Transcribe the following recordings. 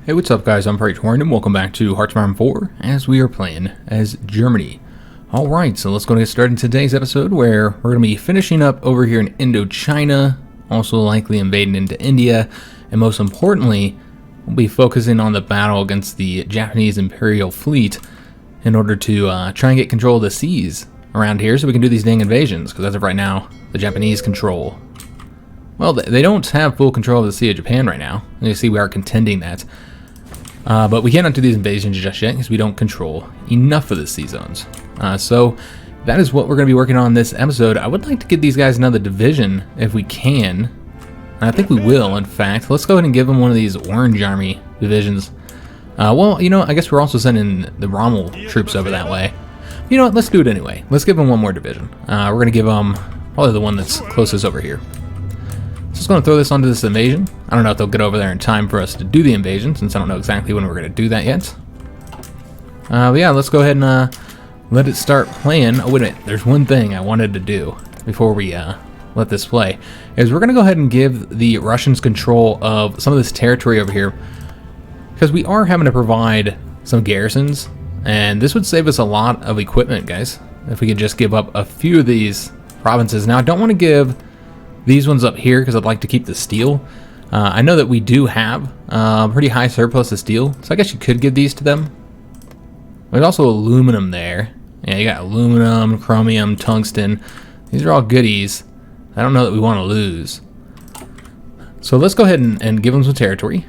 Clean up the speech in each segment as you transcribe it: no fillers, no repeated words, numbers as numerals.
Hey, what's up guys, I'm Praetorian and welcome back to HOI4 as we are playing as Germany. Alright, so let's go and get started in today's episode where we're going to be finishing up over here in Indochina, also likely invading into India, and most importantly, we'll be focusing on the battle against the Japanese Imperial Fleet in order to try and get control of the seas around here so we can do these dang invasions, because as of right now, the Japanese control. Well, they don't have full control of the Sea of Japan right now. And you see we are contending that. But we cannot do these invasions just yet because we don't control enough of the sea zones. So that is what we're going to be working on in this episode. I would like to give these guys another division if we can. And I think we will, in fact. Let's go ahead and give them one of these Orange Army divisions. Well, you know, I guess we're also sending the Rommel troops over that way. You know what, let's do it anyway. Let's give them one more division. We're going to give them probably the one that's closest over here. So just going to throw this onto this invasion. I don't know if they'll get over there in time for us to do the invasion, since I don't know exactly when we're going to do that yet. But yeah, let's go ahead and let it start playing. Oh, wait a minute. There's one thing I wanted to do before we let this play, is we're going to go ahead and give the Russians control of some of this territory over here, because we are having to provide some garrisons, and this would save us a lot of equipment, guys, if we could just give up a few of these provinces. Now, I don't want to give these ones up here because I'd like to keep the steel. I know that we do have pretty high surplus of steel, so I guess you could give these to them. There's also aluminum there. Yeah, you got aluminum, chromium, tungsten. These are all goodies. I don't know that we want to lose. So let's go ahead and give them some territory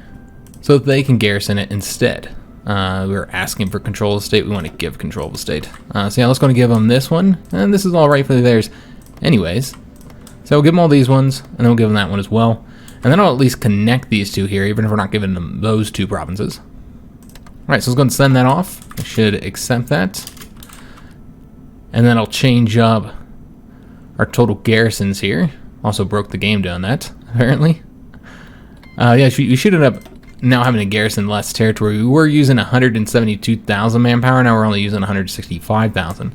so that they can garrison it instead. We're asking for control of the state. We want to give control of the state. So yeah, let's go and give them this one. And this is all rightfully theirs anyways. So we'll give them all these ones, and then we'll give them that one as well. And then I'll at least connect these two here, even if we're not giving them those two provinces. Alright, so let's go and send that off. I should accept that. And then I'll change up our total garrisons here. Also broke the game doing that, apparently. Yeah, we should end up now having a garrison less territory. We were using 172,000 manpower, now we're only using 165,000.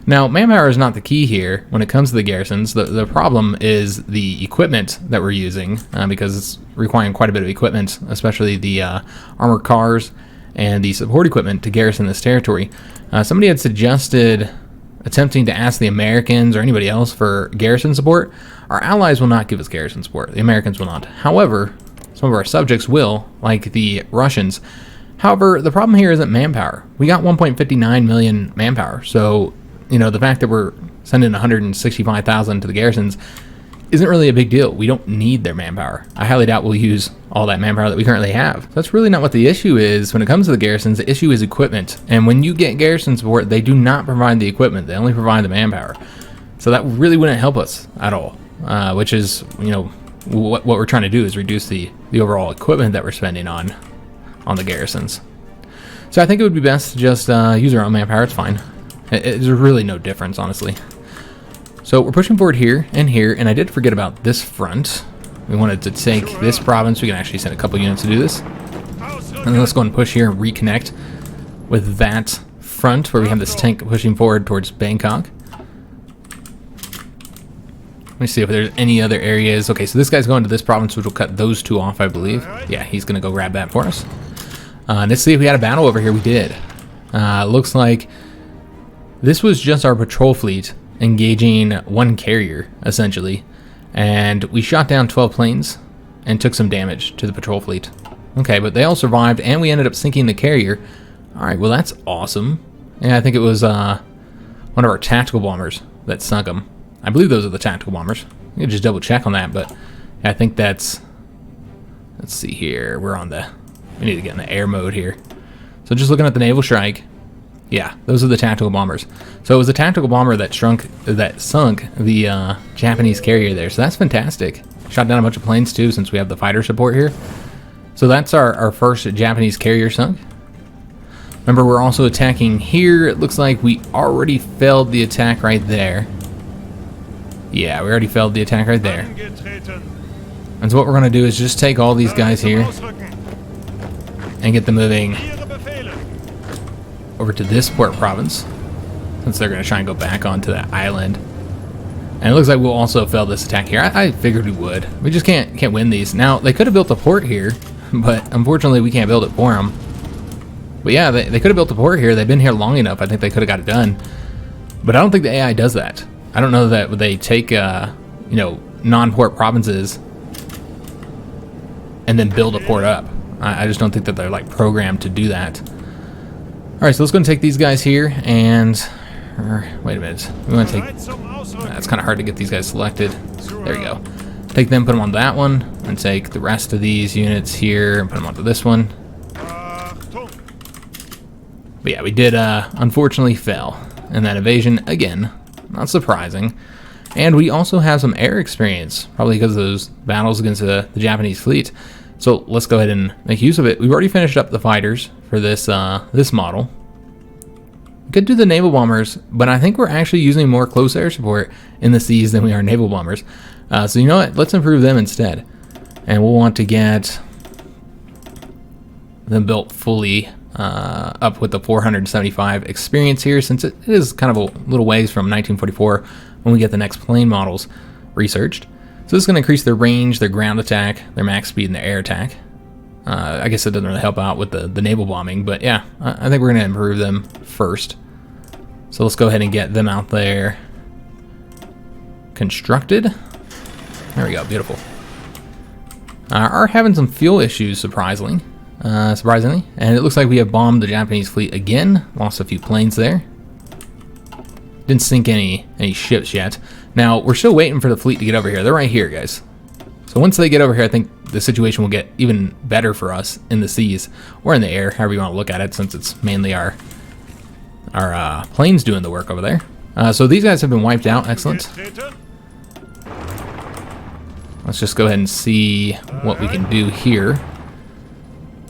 Now, manpower is not the key here when it comes to the garrisons. The problem is the equipment that we're using, because it's requiring quite a bit of equipment, especially the armored cars and the support equipment to garrison this territory. Somebody had suggested attempting to ask the Americans or anybody else for garrison support. Our allies will not give us garrison support. The Americans will not. However, some of our subjects will, like the Russians. However, the problem here isn't manpower. We got 1.59 million manpower, so you know, the fact that we're sending 165,000 to the garrisons isn't really a big deal. We don't need their manpower. I highly doubt we'll use all that manpower that we currently have. So that's really not what the issue is when it comes to the garrisons. The issue is equipment. And when you get garrison support, they do not provide the equipment. They only provide the manpower. So that really wouldn't help us at all, which is, you know, what we're trying to do is reduce the overall equipment that we're spending on the garrisons. So I think it would be best to just use our own manpower. It's fine. There's really no difference, honestly. So we're pushing forward here, and I did forget about this front. We wanted to take this province. We can actually send a couple units to do this. And then let's go and push here and reconnect with that front where we have this tank pushing forward towards Bangkok. Let me see if there's any other areas. Okay, so this guy's going to this province, which will cut those two off, I believe. Yeah, he's going to go grab that for us. Let's see if we had a battle over here. We did. Looks like this was just our patrol fleet engaging one carrier, essentially. And we shot down 12 planes and took some damage to the patrol fleet. Okay, but they all survived, and we ended up sinking the carrier. Alright, well that's awesome. Yeah, I think it was one of our tactical bombers that sunk them. I believe those are the tactical bombers. You can just double check on that, but I think that's... Let's see here. We're on the... We need to get in the air mode here. So just looking at the naval strike... Yeah, those are the tactical bombers. So it was a tactical bomber that sunk the Japanese carrier there. So that's fantastic. Shot down a bunch of planes too, since we have the fighter support here. So that's our first Japanese carrier sunk. Remember, we're also attacking here. It looks like we already failed the attack right there. Yeah, we already failed the attack right there. And so what we're going to do is just take all these guys here and get them moving over to this port province, since they're going to try and go back onto that island. And it looks like we'll also fail this attack here. I figured we would. We just can't win these. Now, they could have built a port here, but unfortunately we can't build it for them. But yeah, they could have built a port here. They've been here long enough. I think they could have got it done. But I don't think the AI does that. I don't know that they take, you know, non-port provinces and then build a port up. I just don't think that they're like programmed to do that. All right, so let's go and take these guys here and, wait a minute. We want to take, it's kind of hard to get these guys selected. There we go. Take them, put them on that one, and take the rest of these units here and put them onto this one. But yeah, we did unfortunately fail in that invasion again. Not surprising. And we also have some air experience, probably because of those battles against the Japanese fleet. So let's go ahead and make use of it. We've already finished up the fighters for this this model. We could do the naval bombers, but I think we're actually using more close air support in the seas than we are naval bombers. So you know what? Let's improve them instead. And we'll want to get them built fully up with the 475 experience here, since it is kind of a little ways from 1944 when we get the next plane models researched. So this is going to increase their range, their ground attack, their max speed, and their air attack. I guess it doesn't really help out with the naval bombing, but yeah, I think we're going to improve them first. So let's go ahead and get them out there constructed. There we go, beautiful. Are having some fuel issues, surprisingly, and it looks like we have bombed the Japanese fleet again. Lost a few planes there. Didn't sink any ships yet. Now we're still waiting for the fleet to get over here. They're right here, guys. So once they get over here, I think the situation will get even better for us in the seas or in the air, however you want to look at it, since it's mainly our planes doing the work over there. So these guys have been wiped out. Excellent. Let's just go ahead and see what we can do here.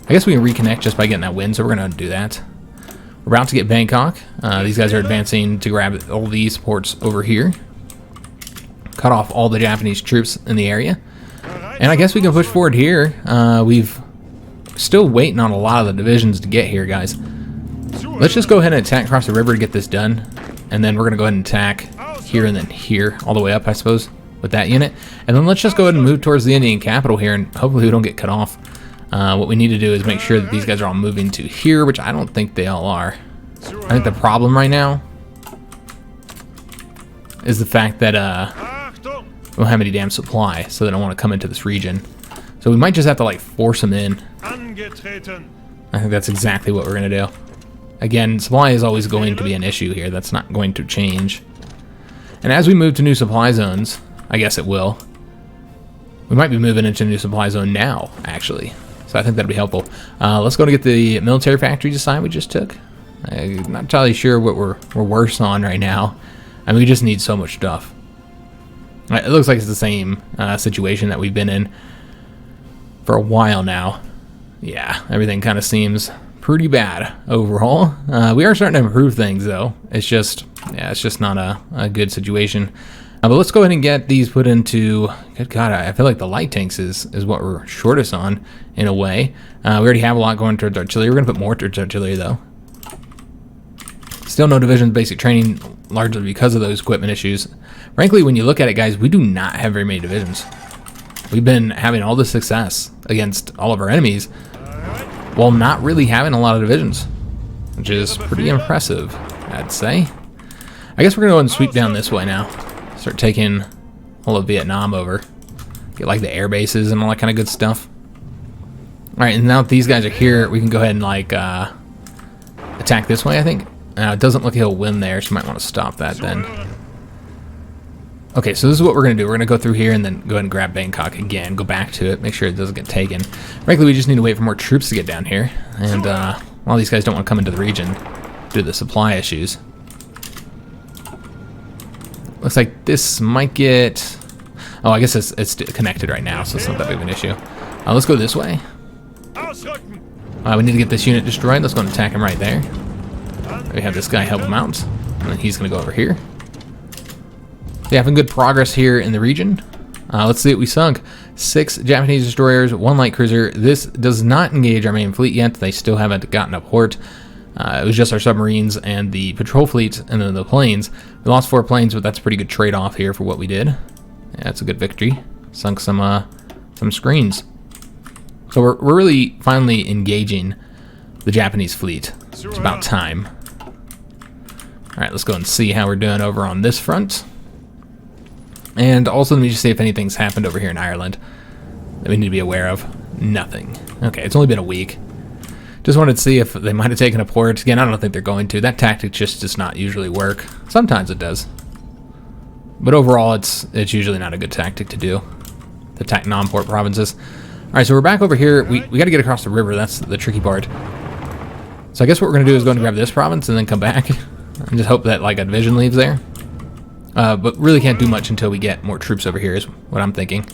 I guess we can reconnect just by getting that win, so we're going to do that. We're about to get Bangkok. These guys are advancing to grab all these ports over here. Cut off all the Japanese troops in the area. And I guess we can push forward here. We've still waiting on a lot of the divisions to get here, guys. Let's just go ahead and attack across the river to get this done. And then we're going to go ahead and attack here and then here, all the way up, I suppose, with that unit. And then let's just go ahead and move towards the Indian capital here, and hopefully we don't get cut off. What we need to do is make sure that these guys are all moving to here, which I don't think they all are. I think the problem right now is the fact that we don't have any damn supply, so they don't want to come into this region. So we might just have to like force them in. I think that's exactly what we're going to do. Again, supply is always going to be an issue here. That's not going to change. And as we move to new supply zones, I guess it will. We might be moving into a new supply zone now, actually. So I think that'd be helpful. Let's go to get the military factory design we just took. I'm not entirely sure what we're worse on right now. I mean, we just need so much stuff. It looks like it's the same situation that we've been in for a while now. Yeah, everything kind of seems pretty bad overall. We are starting to improve things, though. It's just, yeah, it's just not a good situation. But let's go ahead and get these put into, good God, I feel like the light tanks is what we're shortest on, in a way. We already have a lot going towards artillery. We're going to put more towards artillery, though. Still no divisions basic training, largely because of those equipment issues. Frankly, when you look at it, guys, we do not have very many divisions. We've been having all this success against all of our enemies while not really having a lot of divisions, which is pretty impressive, I'd say. I guess we're going to go ahead and sweep down this way now. Start taking all of Vietnam over. Get like the air bases and all that kind of good stuff. Alright, and now that these guys are here, we can go ahead and like attack this way, I think. It doesn't look like he'll win there, so you might want to stop that then. Okay, so this is what we're going to do. We're going to go through here and then go ahead and grab Bangkok again. Go back to it, make sure it doesn't get taken. Frankly, we just need to wait for more troops to get down here. And while these guys don't want to come into the region due to the supply issues. Looks like this might get... Oh, I guess it's connected right now, so it's not that big of an issue. Let's go this way. We need to get this unit destroyed. Let's go and attack him right there. We have this guy help him out, and then he's going to go over here. So having good progress here in the region. Let's see what we sunk. 6 Japanese destroyers, 1 light cruiser. This does not engage our main fleet yet. They still haven't gotten a port. It was just our submarines and the patrol fleet, and then the planes. We lost 4 planes, but that's a pretty good trade-off here for what we did. Yeah, it's a good victory. Sunk some screens. So we're really finally engaging the Japanese fleet. It's about time. Alright, let's go and see how we're doing over on this front. And also let me just see if anything's happened over here in Ireland that we need to be aware of. Nothing. Okay, it's only been a week. Just wanted to see if they might have taken a port. Again, I don't think they're going to. That tactic just does not usually work. Sometimes it does. But overall, it's usually not a good tactic to do. To attack non-port provinces. Alright, so we're back over here. We got to get across the river. That's the tricky part. So I guess what we're going to do is go and grab this province and then come back. And just hope that, like, a division leaves there. But really can't do much until we get more troops over here is what I'm thinking.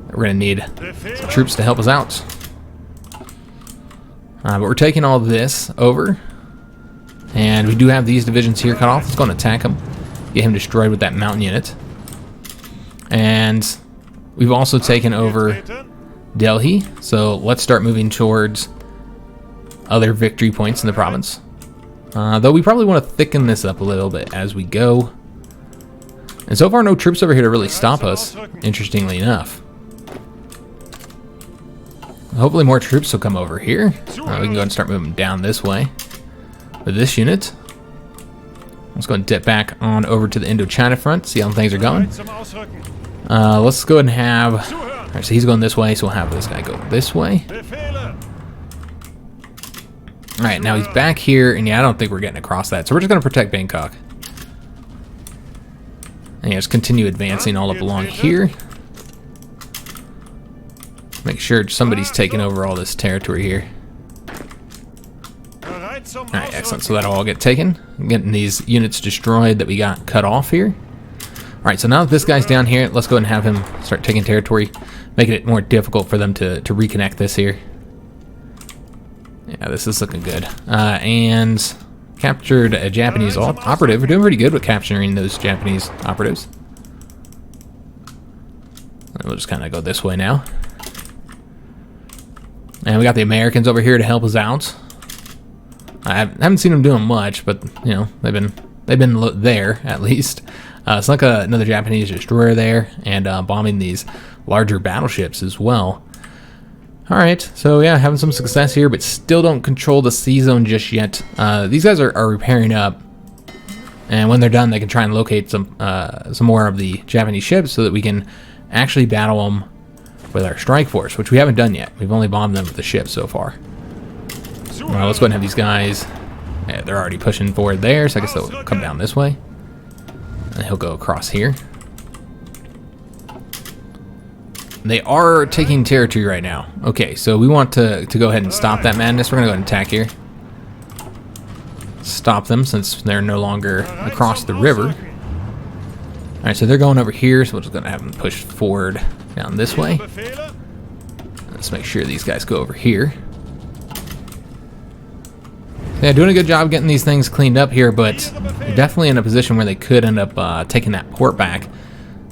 We're going to need some troops to help us out. But we're taking all this over. And we do have these divisions here cut off. Let's go and attack him. Get him destroyed with that mountain unit. And we've also taken over Delhi. So let's start moving towards other victory points in the province. Though we probably want to thicken this up a little bit as we go. And so far, no troops over here to really stop us, interestingly enough. Hopefully more troops will come over here. We can go ahead and start moving down this way with this unit. Let's go and dip back on over to the Indochina front, see how things are going. Let's go ahead and have... Alright, so he's going this way, so we'll have this guy go this way. Alright, now he's back here, and yeah, I don't think we're getting across that, so we're just going to protect Bangkok. And yeah, just continue advancing all up along here. Make sure somebody's taking over all this territory here. Alright, excellent. So that'll all get taken. I'm getting these units destroyed that we got cut off here. Alright, so now that this guy's down here, let's go ahead and have him start taking territory, making it more difficult for them to reconnect this here. Yeah, this is looking good. And captured a Japanese operative. We're doing pretty good with capturing those Japanese operatives. And we'll just kind of go this way now. And we got the Americans over here to help us out. I haven't seen them doing much, but you know they've been there at least. It's like another Japanese destroyer there, and bombing these larger battleships as well. All right, so yeah, having some success here, but still don't control the sea zone just yet. These guys are repairing up, and when they're done, they can try and locate some more of the Japanese ships so that we can actually battle them with our strike force, which we haven't done yet. We've only bombed them with the ships so far. Let's go ahead and have these guys. Yeah, they're already pushing forward there, so I guess they'll come down this way. And he'll go across here. They are taking territory right now. Okay, so we want to go ahead and stop that madness. We're going to go ahead and attack here. Stop them since they're no longer across the river. Alright, so they're going over here, so we're just going to have them push forward down this way. Let's make sure these guys go over here. Yeah, doing a good job getting these things cleaned up here, but they're definitely in a position where they could end up taking that port back.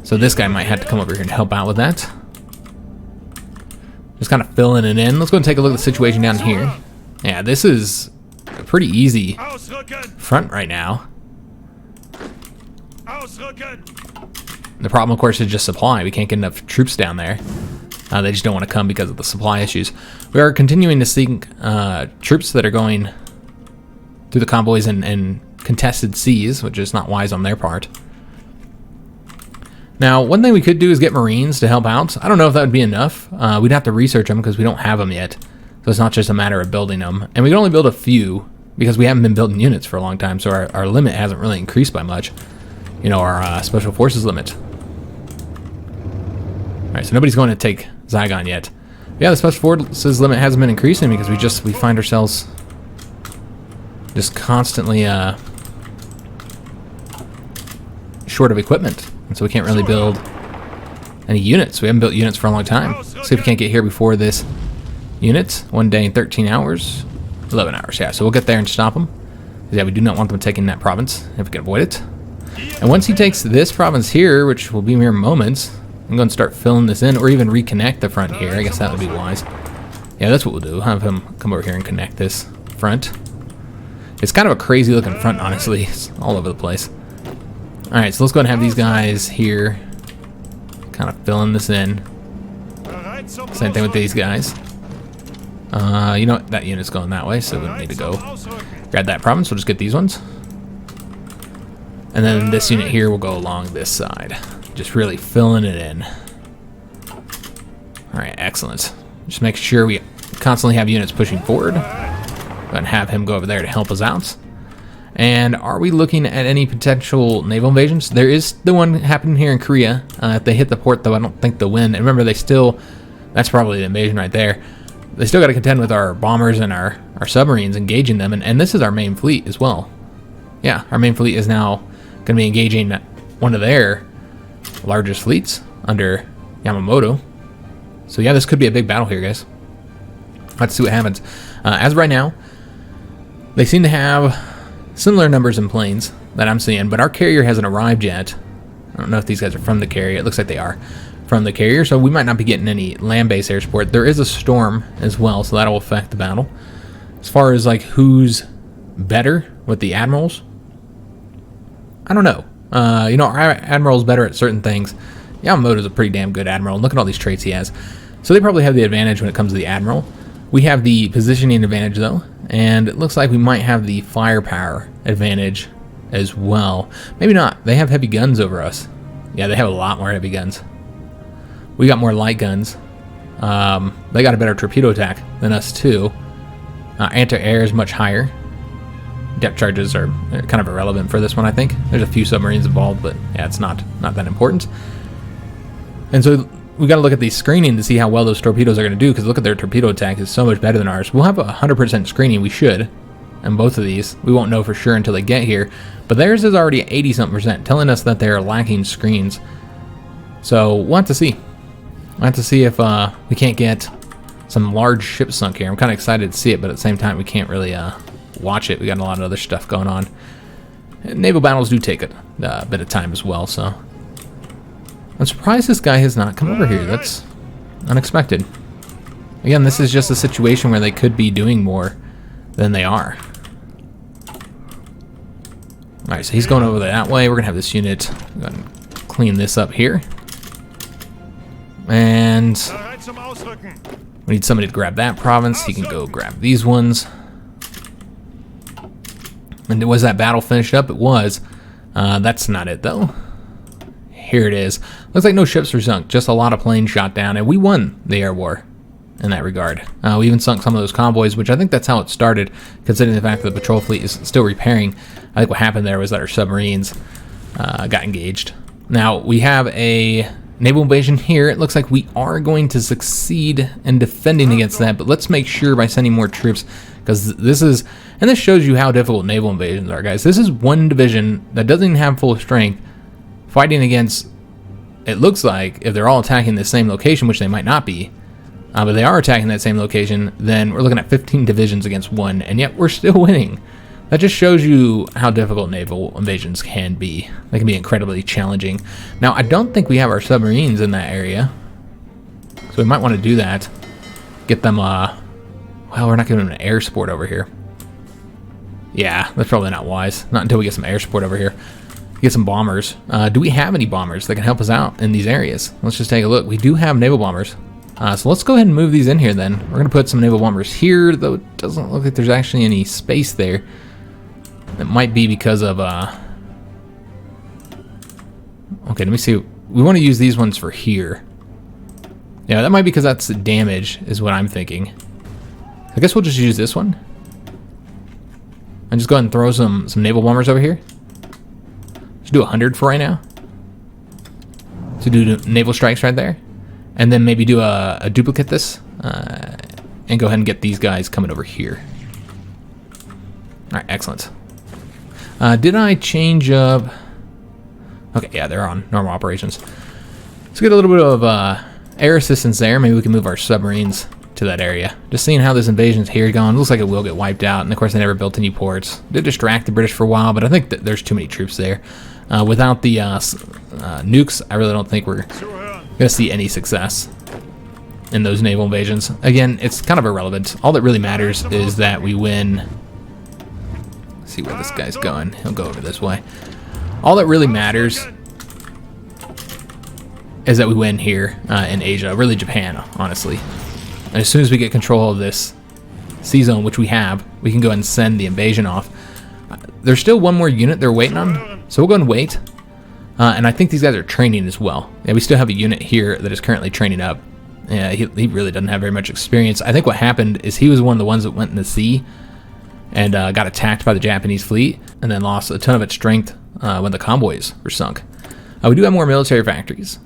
So this guy might have to come over here and help out with that. Just kind of filling it in. Let's go and take a look at the situation down here. Yeah, this is a pretty easy front right now. The problem, of course, is just supply. We can't get enough troops down there. They just don't want to come because of the supply issues. We are continuing to seek troops that are going through the convoys and contested seas, which is not wise on their part. Now, one thing we could do is get Marines to help out. I don't know if that would be enough. We'd have to research them because we don't have them yet. So it's not just a matter of building them. And we can only build a few because we haven't been building units for a long time, so our limit hasn't really increased by much. You know, our special forces limit. Alright, so nobody's going to take Zygon yet. Yeah, the special forces limit hasn't been increasing because we find ourselves just constantly short of equipment. And so we can't really build any units. We haven't built units for a long time. Let's see if we can't get here before this unit. 1 day and 13 hours. 11 hours, yeah. So we'll get there and stop them. Yeah, we do not want them taking that province if we can avoid it. And once he takes this province here, which will be mere moments, I'm going to start filling this in or even reconnect the front here. I guess that would be wise. Yeah, that's what we'll do. Have him come over here and connect this front. It's kind of a crazy looking front, honestly. It's all over the place. Alright, so let's go ahead and have these guys here kind of filling this in. Same thing with these guys. You know what? That unit's going that way, so we don't need to go grab that province. We'll just get these ones. And then this unit here will go along this side. Just really filling it in. Alright, excellent. Just make sure we constantly have units pushing forward. And have him go over there to help us out. And are we looking at any potential naval invasions? There is the one happening here in Korea. If they hit the port, though, I don't think they'll win. And remember, they still... That's probably the invasion right there. They still got to contend with our bombers and our submarines, engaging them. And this is our main fleet as well. Yeah, our main fleet is now going to be engaging one of their largest fleets under Yamamoto. So yeah, this could be a big battle here, guys. Let's see what happens. As of right now, they seem to have similar numbers in planes that I'm seeing, but our carrier hasn't arrived yet. I don't know if these guys are from the carrier. It looks like they are from the carrier, so we might not be getting any land-based air support. There is a storm as well, so that'll affect the battle. As far as like who's better with the admirals, I don't know. You know, our admiral's better at certain things. Yamamoto's a pretty damn good admiral, and look at all these traits he has. So they probably have the advantage when it comes to the admiral. We have the positioning advantage though, and it looks like we might have the firepower advantage as well. Maybe not. They have heavy guns over us. Yeah, they have a lot more heavy guns. We got more light guns. They got a better torpedo attack than us too. Anti-air is much higher. Depth charges are kind of irrelevant for this one, I think. There's a few submarines involved, but yeah, it's not that important. And so we got to look at the screening to see how well those torpedoes are going to do, because look at their torpedo attack is so much better than ours. We'll have a 100% screening, we should, in both of these. We won't know for sure until they get here, but theirs is already 80-something%, telling us that they're lacking screens. So we'll have to see. We'll have to see if we can't get some large ships sunk here. I'm kind of excited to see it, but at the same time we can't really watch it. We got a lot of other stuff going on. And naval battles do take a bit of time as well, so I'm surprised this guy has not come over here. That's unexpected. Again, this is just a situation where they could be doing more than they are. Alright, so he's going over that way. We're going to have this unit go ahead and clean this up here. And we need somebody to grab that province. He can go grab these ones. And was that battle finished up? It was. That's not it, though. Here it is. Looks like no ships were sunk, just a lot of planes shot down, and we won the air war in that regard. We even sunk some of those convoys, which I think that's how it started, considering the fact that the patrol fleet is still repairing. I think what happened there was that our submarines got engaged. Now, we have a naval invasion here. It looks like we are going to succeed in defending against that, but let's make sure by sending more troops, because this shows you how difficult naval invasions are, guys. This is one division that doesn't even have full strength, fighting against, it looks like, if they're all attacking the same location, which they might not be, but they are attacking that same location, then we're looking at 15 divisions against one, and yet we're still winning. That just shows you how difficult naval invasions can be. They can be incredibly challenging. Now, I don't think we have our submarines in that area, so we might want to do that. Get them, well, we're not giving them an air support over here. Yeah, that's probably not wise. Not until we get some air support over here. Get some bombers. Do we have any bombers that can help us out in these areas? Let's just take a look. We do have naval bombers. So let's go ahead and move these in here then. We're going to put some naval bombers here, though it doesn't look like there's actually any space there. It might be because of... Okay, let me see. We want to use these ones for here. Yeah, that might be because that's the damage, is what I'm thinking. I guess we'll just use this one. And just go ahead and throw some naval bombers over here. Do 100 for right now. So do naval strikes right there, and then maybe do a duplicate this, and go ahead and get these guys coming over here. All right, excellent. Did I change up? Okay, yeah, they're on normal operations. Let's get a little bit of air assistance there. Maybe we can move our submarines to that area. Just seeing how this invasion's here going. Looks like it will get wiped out, and of course they never built any ports. Did distract the British for a while, but I think that there's too many troops there. Without the nukes, I really don't think we're going to see any success in those naval invasions. Again, it's kind of irrelevant. All that really matters is that we win. Let's see where this guy's going. He'll go over this way. All that really matters is that we win here in Asia, really Japan, honestly. And as soon as we get control of this C-zone, which we have, we can go ahead and send the invasion off. There's still one more unit they're waiting on, so we'll go ahead and wait. And I think these guys are training as well. Yeah, we still have a unit here that is currently training up. Yeah, he really doesn't have very much experience. I think what happened is he was one of the ones that went in the sea and got attacked by the Japanese fleet, and then lost a ton of its strength when the convoys were sunk. We do have more military factories,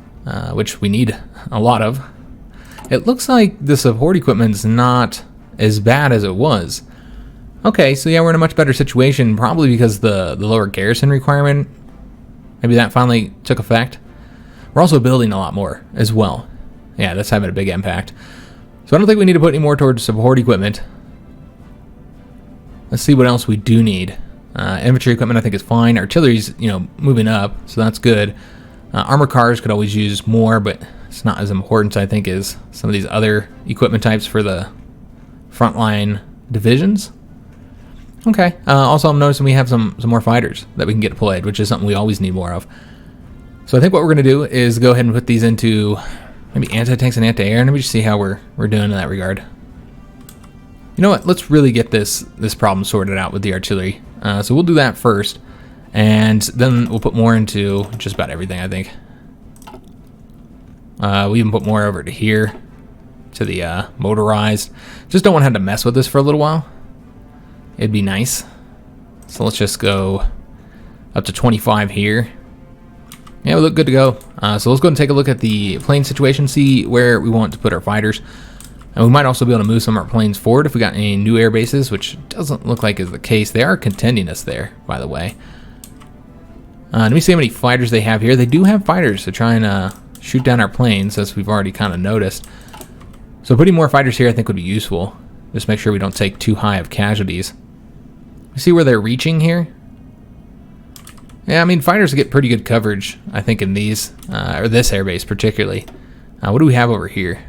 which we need a lot of. It looks like the support equipment's not as bad as it was. Okay, so yeah, we're in a much better situation, probably because the lower garrison requirement, maybe that finally took effect. We're also building a lot more as well. Yeah, that's having a big impact. So I don't think we need to put any more towards support equipment. Let's see what else we do need. Infantry equipment I think is fine. Artillery's, moving up, so that's good. Armor cars could always use more, but it's not as important, I think, as some of these other equipment types for the frontline divisions. Okay. Also, I'm noticing we have some more fighters that we can get deployed, which is something we always need more of. So I think what we're going to do is go ahead and put these into maybe anti-tanks and anti-air, and let me just see how we're doing in that regard. You know what? Let's really get this problem sorted out with the artillery. So we'll do that first, and then we'll put more into just about everything, I think. We even put more over to here, to the motorized. Just don't want to have to mess with this for a little while. It'd be nice. So let's just go up to 25 here. Yeah, we look good to go. So let's go and take a look at the plane situation, see where we want to put our fighters. And we might also be able to move some of our planes forward if we got any new air bases, which doesn't look like is the case. They are contending us there, by the way. Let me see how many fighters they have here. They do have fighters to try and shoot down our planes, as we've already kind of noticed. So putting more fighters here I think would be useful. Just make sure we don't take too high of casualties. You see where they're reaching here? Yeah, I mean, fighters get pretty good coverage, I think, in these, or this airbase particularly. What do we have over here?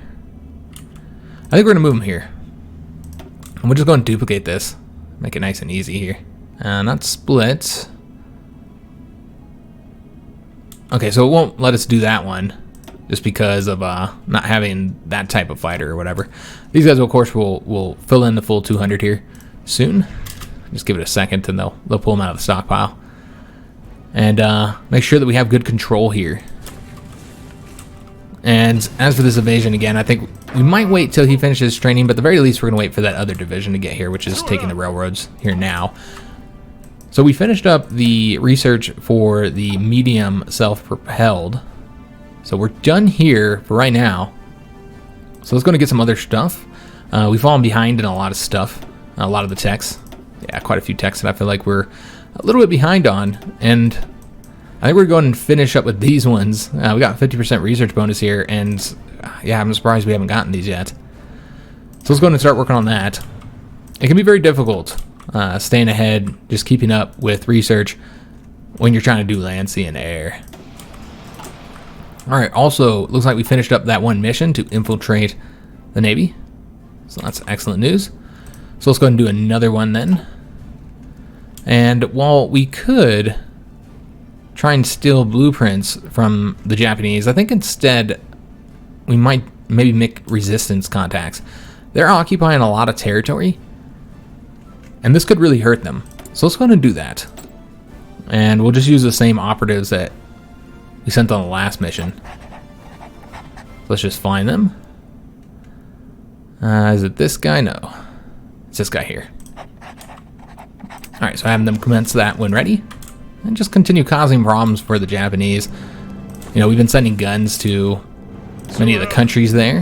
I think we're going to move them here. And we'll just go and duplicate this. Make it nice and easy here. Not split. Okay, so it won't let us do that one, just because of not having that type of fighter or whatever. These guys, of course, will fill in the full 200 here soon. Just give it a second, and they'll pull them out of the stockpile. And make sure that we have good control here. And as for this invasion, again, I think we might wait till he finishes training, but at the very least, we're going to wait for that other division to get here, which is taking the railroads here now. So we finished up the research for the medium self-propelled. So we're done here for right now. So let's go and get some other stuff. We've fallen behind in a lot of stuff, a lot of the techs. Yeah, quite a few techs that I feel like we're a little bit behind on, and I think we're going to finish up with these ones. We got 50% research bonus here, and yeah, I'm surprised we haven't gotten these yet. So let's go and start working on that. It can be very difficult staying ahead, just keeping up with research when you're trying to do land, sea, and air. Alright, also, looks like we finished up that one mission to infiltrate the Navy. So that's excellent news. So let's go ahead and do another one then. And while we could try and steal blueprints from the Japanese, I think instead we might maybe make resistance contacts. They're occupying a lot of territory, and this could really hurt them. So let's go ahead and do that. And we'll just use the same operatives that we sent on the last mission. Let's just find them. Is it this guy? No. It's this guy here. Alright, so having them commence that when ready. And just continue causing problems for the Japanese. You know, we've been sending guns to many of the countries there.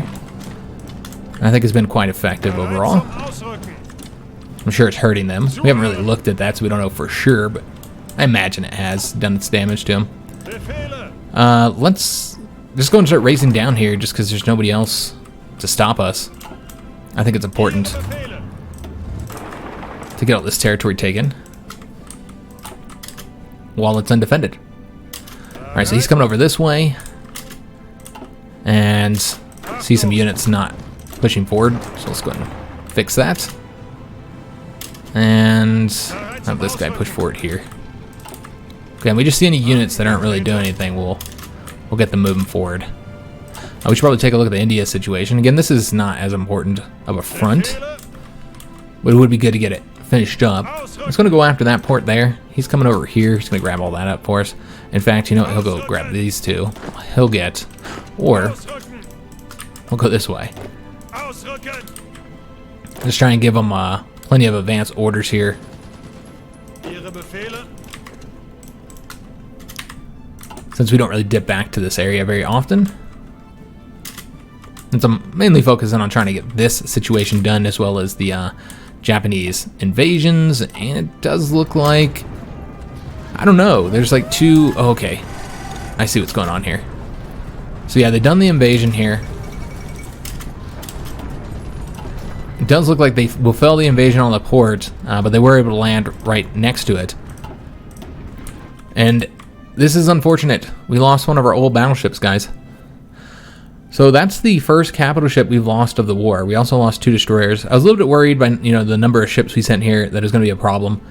I think it's been quite effective overall. I'm sure it's hurting them. We haven't really looked at that, so we don't know for sure, but I imagine it has done its damage to them. Let's just go and start racing down here just because there's nobody else to stop us. I think it's important to get all this territory taken while it's undefended. Alright, so he's coming over this way. And see some units not pushing forward, so let's go ahead and fix that. And have this guy push forward here. Okay, and we just see any units that aren't really doing anything, we'll get them moving forward. We should probably take a look at the India situation. Again, this is not as important of a front. but it would be good to get it finished up. It's going to go after that port there. He's coming over here. He's going to grab all that up for us. In fact, you know, he'll go grab these two. He'll get, or we'll go this way. Just try and give them plenty of advance orders here. Since we don't really dip back to this area very often. Since I'm mainly focusing on trying to get this situation done as well as the Japanese invasions. And it does look like, I don't know, there's like two, oh, okay. I see what's going on here. So yeah, they've done the invasion here. It does look like they will fail the invasion on the port, but they were able to land right next to it. And this is unfortunate. We lost one of our old battleships, guys. So that's the first capital ship we've lost of the war. We also lost 2 destroyers. I was a little bit worried by, you know, the number of ships we sent here that is going to be a problem.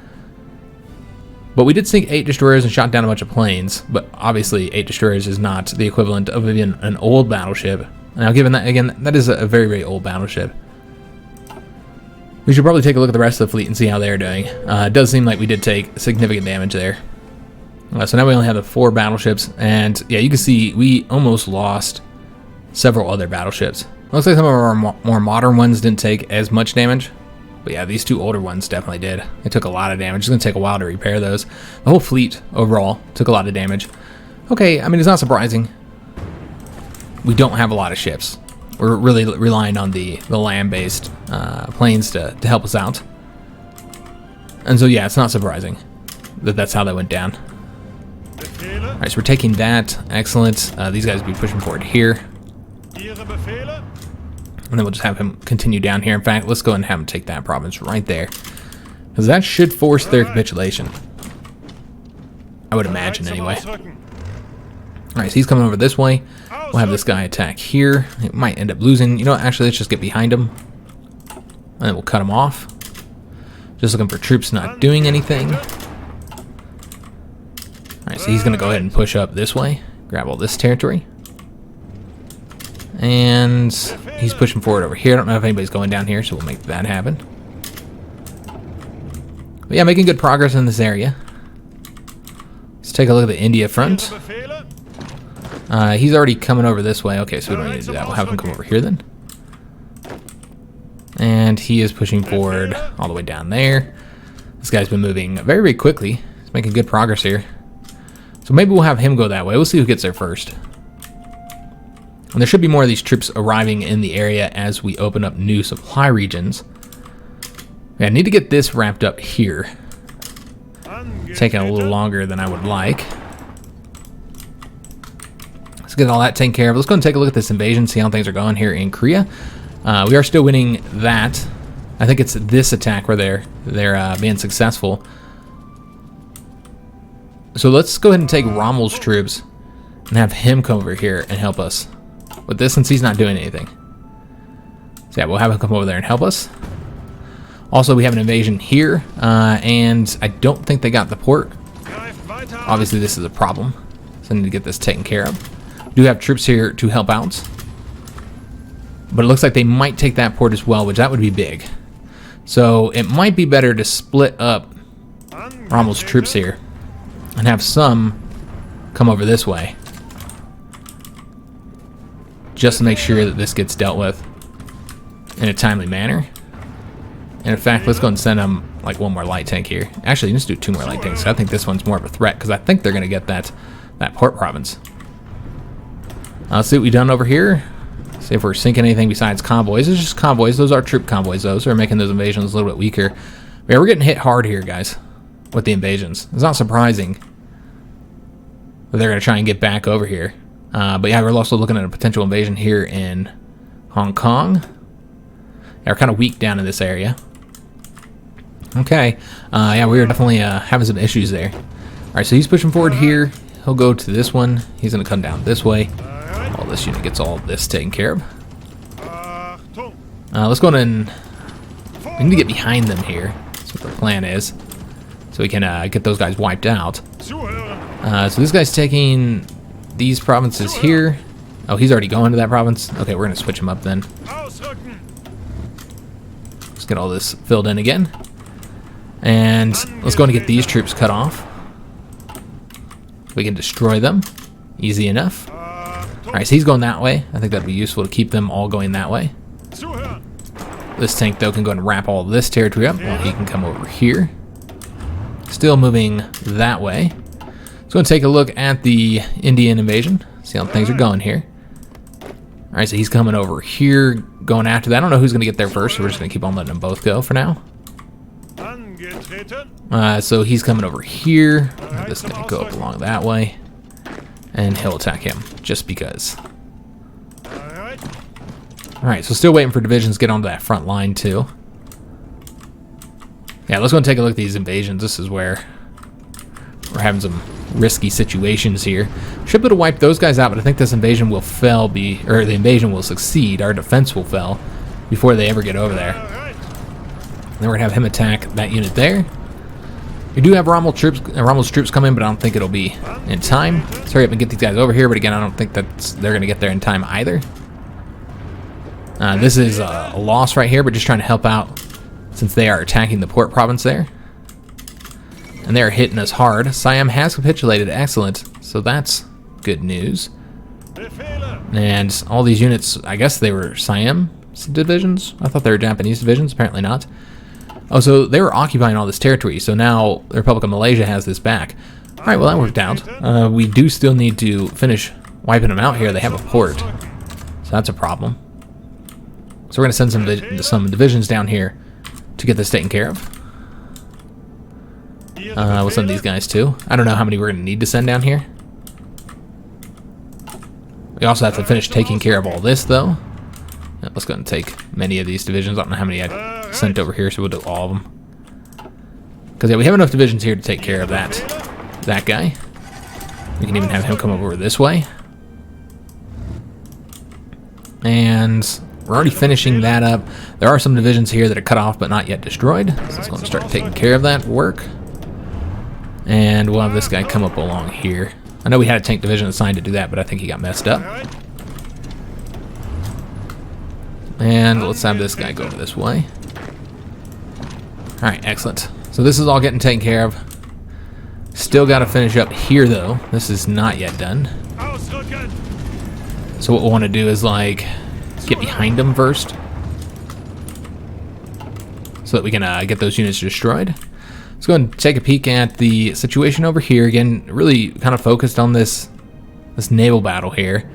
But we did sink 8 destroyers and shot down a bunch of planes. But obviously 8 destroyers is not the equivalent of even an old battleship. Now given that, again, that is a very, very old battleship. We should probably take a look at the rest of the fleet and see how they're doing. It does seem like we did take significant damage there. So now we only have the 4 battleships. And yeah, you can see we almost lost several other battleships. Looks like some of our more modern ones didn't take as much damage. But yeah, these 2 older ones definitely did. They took a lot of damage. It's going to take a while to repair those. The whole fleet overall took a lot of damage. Okay, I mean, it's not surprising. We don't have a lot of ships. We're really relying on the land-based planes to help us out. And so yeah, it's not surprising that that's how that went down. Alright, so we're taking that. Excellent. These guys will be pushing forward here. And then we'll just have him continue down here. In fact, let's go ahead and have him take that province right there. Because that should force their capitulation. I would imagine, anyway. Alright, so he's coming over this way. We'll have this guy attack here. He might end up losing. You know what? Actually, let's just get behind him. And then we'll cut him off. Just looking for troops not doing anything. Alright, so he's going to go ahead and push up this way. Grab all this territory. And he's pushing forward over here. I don't know if anybody's going down here, so we'll make that happen. But yeah, making good progress in this area. Let's take a look at the India front. He's already coming over this way. Okay, so we don't need to do that. We'll have him come over here then. And he is pushing forward all the way down there. This guy's been moving very, very quickly. He's making good progress here. So maybe we'll have him go that way. We'll see who gets there first. And there should be more of these troops arriving in the area as we open up new supply regions. Yeah, I need to get this wrapped up here. It's taking a little longer than I would like. Let's get all that taken care of. Let's go and take a look at this invasion, see how things are going here in Korea. We are still winning that. I think it's this attack where they're being successful. So let's go ahead and take Rommel's troops and have him come over here and help us with this, since he's not doing anything. So yeah, we'll have him come over there and help us. Also, we have an invasion here, and I don't think they got the port. Obviously, this is a problem, so I need to get this taken care of. We do have troops here to help out, but it looks like they might take that port as well, which that would be big. So it might be better to split up Rommel's troops here and have some come over this way, just to make sure that this gets dealt with in a timely manner. And in fact, let's go and send them like 1 more light tank here. Actually, let's do 2 more light tanks. I think this one's more of a threat because I think they're going to get that port province. Let's see what we've done over here. See if we're sinking anything besides convoys. It's just convoys. Those are troop convoys, though, so we're making those invasions a little bit weaker. But yeah, we're getting hit hard here, guys, with the invasions. It's not surprising that they're going to try and get back over here. But yeah, we're also looking at a potential invasion here in Hong Kong. Yeah, we're kind of weak down in this area. Okay. Yeah, we are definitely having some issues there. Alright, so he's pushing forward here. He'll go to this one. He's going to come down this way. All this unit gets all this taken care of. Let's go in. We need to get behind them here. That's what the plan is. So we can get those guys wiped out. So this guy's taking these provinces here. Oh, he's already going to that province. Okay, we're going to switch him up then. So Let's get all this filled in again. And let's go and get these troops cut off. We can destroy them. Easy enough. Alright, so he's going that way. I think that'd be useful to keep them all going that way. This tank, though, can go and wrap all of this territory up while he can come over here. Still moving that way. Let's go and take a look at the Indian invasion. See how things are going here. Alright, so he's coming over here, going after that. I don't know who's going to get there first, so we're just going to keep on letting them both go for now. So he's coming over here. This is going to go up along that way. And he'll attack him, just because. Alright, so still waiting for divisions to get onto that front line, too. Yeah, let's go and take a look at these invasions. This is where we're having some risky situations here. Should be able to wipe those guys out, but I think this invasion will fail, or the invasion will succeed. Our defense will fail before they ever get over there. Then we're going to have him attack that unit there. We do have Rommel's troops coming, but I don't think it'll be in time. Let's hurry up and get these guys over here, but again, I don't think they're going to get there in time either. This is a loss right here, but just trying to help out since they are attacking the port province there. And they're hitting us hard. Siam has capitulated. Excellent. So that's good news. And all these units, I guess they were Siam divisions? I thought they were Japanese divisions. Apparently not. Oh, so they were occupying all this territory. So now the Republic of Malaysia has this back. All right, well, that worked out. We do still need to finish wiping them out here. They have a port. So that's a problem. So we're going to send some divisions down here to get this taken care of. We'll send these guys too. I don't know how many we're going to need to send down here. We also have to finish taking care of all this, though. Yeah, let's go and take many of these divisions. I don't know how many I sent over here, so we'll do all of them. Because yeah, we have enough divisions here to take care of that guy. We can even have him come over this way. And we're already finishing that up. There are some divisions here that are cut off but not yet destroyed. So let's go and start taking care of that work. And we'll have this guy come up along here. I know we had a tank division assigned to do that, but I think he got messed up. And let's have this guy go over this way. Alright, excellent. So this is all getting taken care of. Still got to finish up here, though. This is not yet done. So what we'll want to do is, like, get behind them first, so that we can get those units destroyed. Let's go and take a peek at the situation over here. Again, really kind of focused on this naval battle here.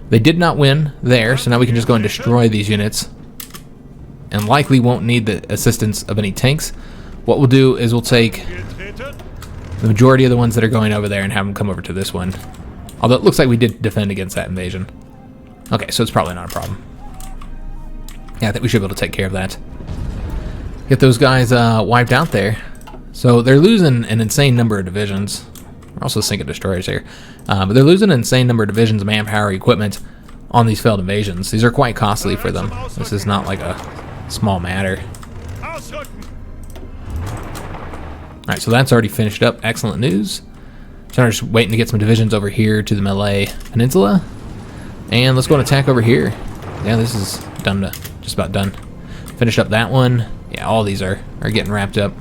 They did not win there, so now we can just go and destroy these units, and likely won't need the assistance of any tanks. What we'll do is we'll take the majority of the ones that are going over there and have them come over to this one. Although it looks like we did defend against that invasion. Okay, so it's probably not a problem. Yeah, I think we should be able to take care of that. Get those guys wiped out there. So they're losing an insane number of divisions. We're also sinking destroyers here. But they're losing an insane number of divisions, manpower, equipment on these failed invasions. These are quite costly for them. This is not like a small matter. Alright, so that's already finished up. Excellent news. So I'm just waiting to get some divisions over here to the Malay Peninsula. And let's go and attack over here. Yeah, this is just about done. Finish up that one. Yeah, all these are getting wrapped up.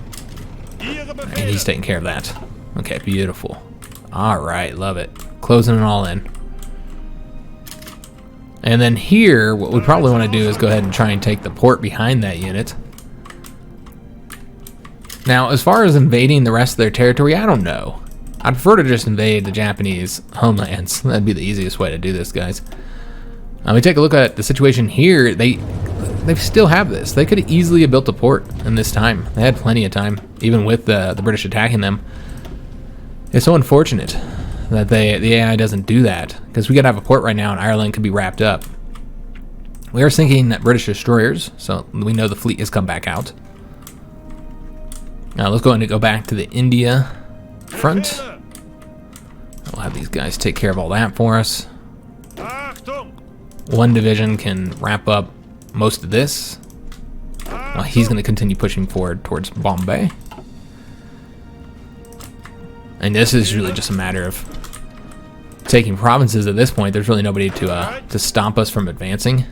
And he's taking care of that. Okay, beautiful. Alright, love it. Closing it all in. And then here, what we probably want to do is go ahead and try and take the port behind that unit. Now, as far as invading the rest of their territory, I don't know. I'd prefer to just invade the Japanese homelands. That'd be the easiest way to do this, guys. We take a look at the situation here. They still have this. They could easily have built a port in this time. They had plenty of time, even with the British attacking them. It's so unfortunate that the AI doesn't do that, because we could have a port right now and Ireland could be wrapped up. We are sinking British destroyers, so we know the fleet has come back out. Now let's go ahead and go back to the India front. We'll have these guys take care of all that for us. One division can wrap up most of this. Well, he's going to continue pushing forward towards Bombay. And this is really just a matter of taking provinces at this point. There's really nobody to stop us from advancing.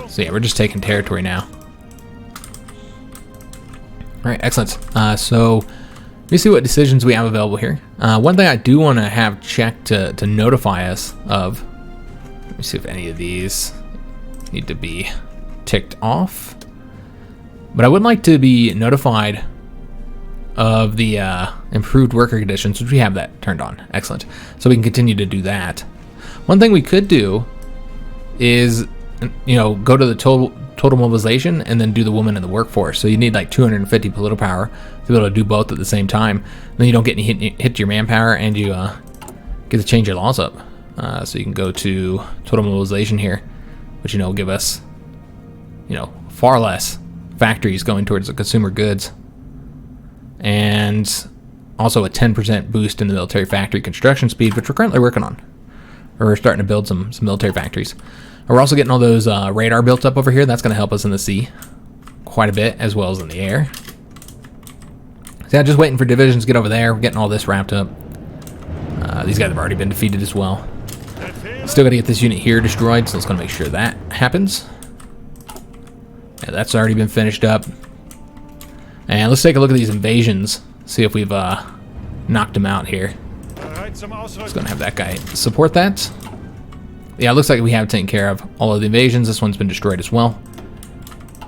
So yeah, we're just taking territory now. All right, excellent. So let me see what decisions we have available here. One thing I do want to have checked to notify us of. Let me see if any of these need to be ticked off. But I would like to be notified of the improved worker conditions, which we have that turned on. Excellent. So we can continue to do that. One thing we could do is, you know, go to the total mobilization and then do the woman in the workforce. So you need like 250 political power to be able to do both at the same time. Then you don't get any hit to your manpower, and you get to change your laws up. So you can go to total mobilization here, which, you know, will give us, you know, far less factories going towards the consumer goods, and also a 10% boost in the military factory construction speed, which we're currently working on. We're starting to build some military factories. We're also getting all those radar built up over here. That's going to help us in the sea quite a bit, as well as in the air. So yeah, just waiting for divisions to get over there. We're getting all this wrapped up. These guys have already been defeated as well. Still got to get this unit here destroyed, so let's go make sure that happens. Yeah, that's already been finished up. And let's take a look at these invasions, see if we've knocked them out here. Just gonna have that guy support that. Yeah, it looks like we have taken care of all of the invasions. This one's been destroyed as well.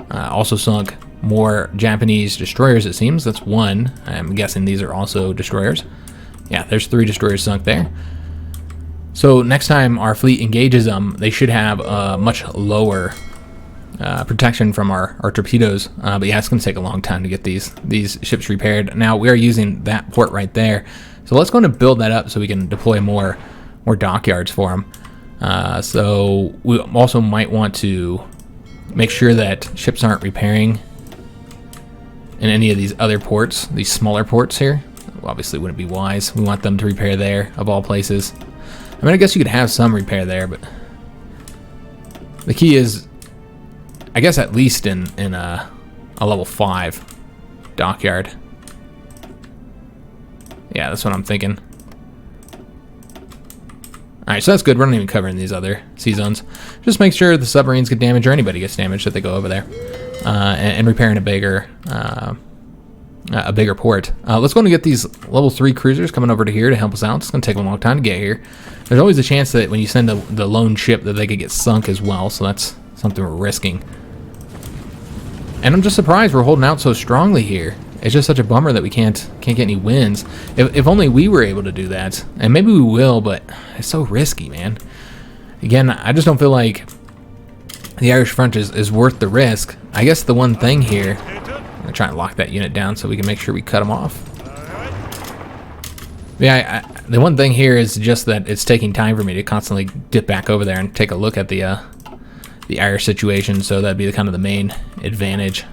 Also sunk more Japanese destroyers, it seems. That's one. I'm guessing these are also destroyers. Yeah, there's 3 destroyers sunk there. So next time our fleet engages them, they should have a much lower protection from our torpedoes. But yeah, it's going to take a long time to get these ships repaired. Now, we are using that port right there. So let's go and build that up so we can deploy more dockyards for them. So we also might want to make sure that ships aren't repairing in any of these other ports, these smaller ports here. Obviously wouldn't be wise. We want them to repair there, of all places. I mean, I guess you could have some repair there, but the key is, I guess, at least in a level 5 dockyard. Yeah, that's what I'm thinking. Alright, so that's good. We're not even covering these other sea zones. Just make sure the submarines get damaged, or anybody gets damaged if they go over there. And repairing a bigger port. Let's go and get these level 3 cruisers coming over to here to help us out. It's going to take a long time to get here. There's always a chance that when you send the lone ship that they could get sunk as well, so that's something we're risking. And I'm just surprised we're holding out so strongly here. It's just such a bummer that we can't get any wins. If only we were able to do that. And maybe we will, but it's so risky, man. Again, I just don't feel like the Irish front is worth the risk. I guess the one thing here, I'm going to try and lock that unit down so we can make sure we cut them off. Yeah, the one thing here is just that it's taking time for me to constantly dip back over there and take a look at the Irish situation, so that'd be kind of the main advantage.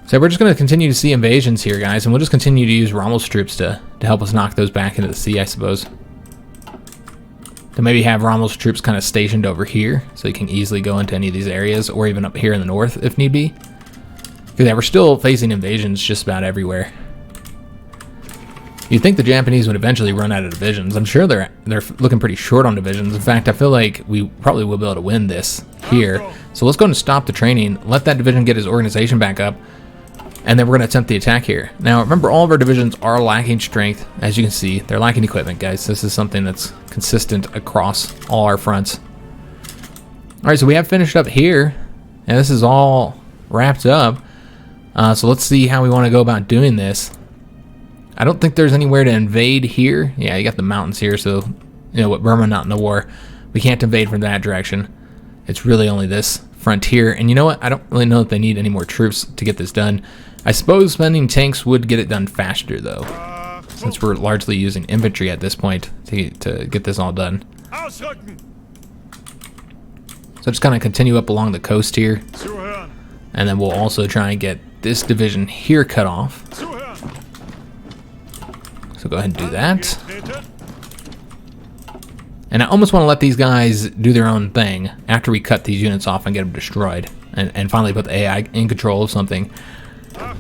So we're just going to continue to see invasions here, guys, and we'll just continue to use Rommel's troops to help us knock those back into the sea, I suppose. To maybe have Rommel's troops kind of stationed over here, so he can easily go into any of these areas, or even up here in the north if need be. Because yeah, we're still facing invasions just about everywhere. You'd think the Japanese would eventually run out of divisions. I'm sure they're looking pretty short on divisions. In fact, I feel like we probably will be able to win this here. So let's go and stop the training, let that division get his organization back up, and then we're going to attempt the attack here. Now, remember, all of our divisions are lacking strength. As you can see, they're lacking equipment, guys. This is something that's consistent across all our fronts. All right, so we have finished up here, and this is all wrapped up. So let's see how we want to go about doing this. I don't think there's anywhere to invade here. Yeah, you got the mountains here, so, you know, with Burma not in the war, we can't invade from that direction. It's really only this frontier. And you know what? I don't really know if they need any more troops to get this done. I suppose spending tanks would get it done faster, though, since we're largely using infantry at this point to get this all done. So just kind of continue up along the coast here, and then we'll also try and get this division here cut off. So go ahead and do that. And I almost want to let these guys do their own thing after we cut these units off and get them destroyed, and finally put the AI in control of something.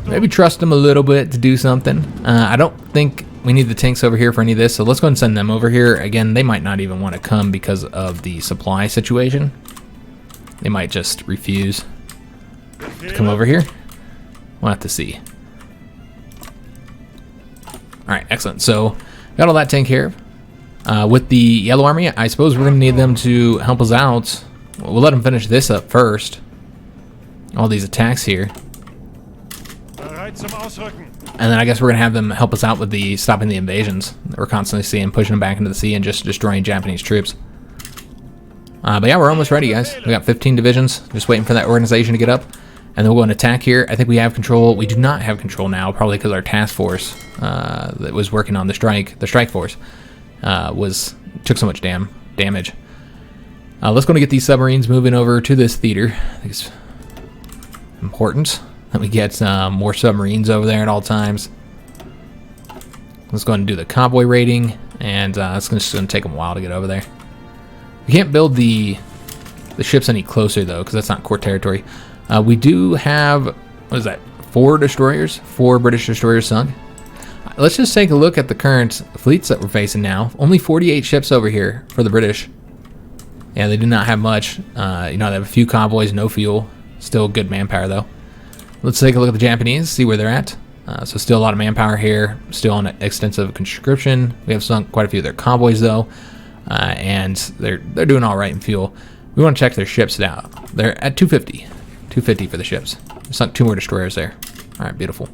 Maybe trust them a little bit to do something. I don't think we need the tanks over here for any of this, so let's go and send them over here. Again, they might not even want to come because of the supply situation. they might just refuse to come over here. We'll have to see. Alright, excellent. So, got all that taken care of. With the Yellow Army, I suppose we're going to need them to help us out. We'll let them finish this up first. All these attacks here. And then I guess we're going to have them help us out with the stopping the invasions that we're constantly seeing, pushing them back into the sea and just destroying Japanese troops. But yeah, we're almost ready, guys. We got 15 divisions, just waiting for that organization to get up. And then we'll go and attack here. I think we have control. We do not have control now, probably because our task force that was working on the strike force, took so much damage. Let's go and get these submarines moving over to this theater. I think it's important that we get more submarines over there at all times. Let's go ahead and do the convoy raiding, and it's just going to take them a while to get over there. We can't build the ships any closer, though, because that's not core territory. We do have, what is that, 4 destroyers? 4 British destroyers sunk. Let's just take a look at the current fleets that we're facing now. Only 48 ships over here for the British. Yeah, they do not have much. You know, they have a few convoys, no fuel. Still good manpower, though. Let's take a look at the Japanese, see where they're at. So still a lot of manpower here. Still on extensive conscription. We have sunk quite a few of their convoys, though. And they're doing all right in fuel. We want to check their ships now. They're at 250. 250 for the ships. We sunk 2 more destroyers there. All right, beautiful.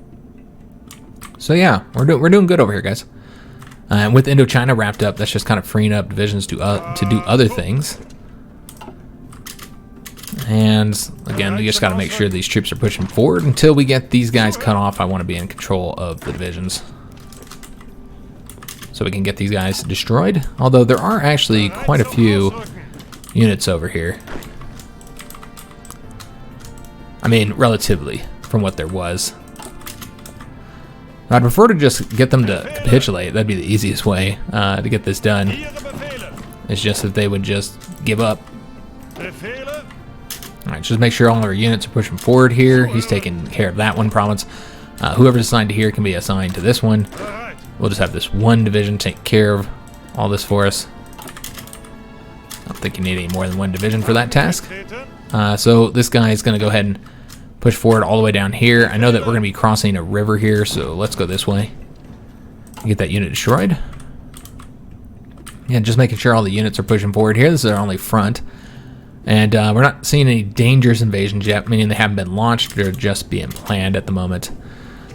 So yeah, we're doing good over here, guys. And with Indochina wrapped up, that's just kind of freeing up divisions to do other things. And again, we just got to make sure these troops are pushing forward. Until we get these guys cut off, I want to be in control of the divisions, so we can get these guys destroyed. Although there are actually quite a few units over here. I mean, relatively, from what there was. I'd prefer to just get them to capitulate. That'd be the easiest way to get this done. It's just that they would just give up. Alright, just make sure all our units are pushing forward here. He's taking care of that one province. Whoever's assigned to here can be assigned to this one. We'll just have this one division take care of all this for us. I don't think you need any more than one division for that task. So this guy is going to go ahead and push forward all the way down here. I know that we're going to be crossing a river here, so let's go this way. Get that unit destroyed. Yeah, just making sure all the units are pushing forward here. This is our only front. And we're not seeing any dangerous invasions yet, meaning they haven't been launched. They're just being planned at the moment.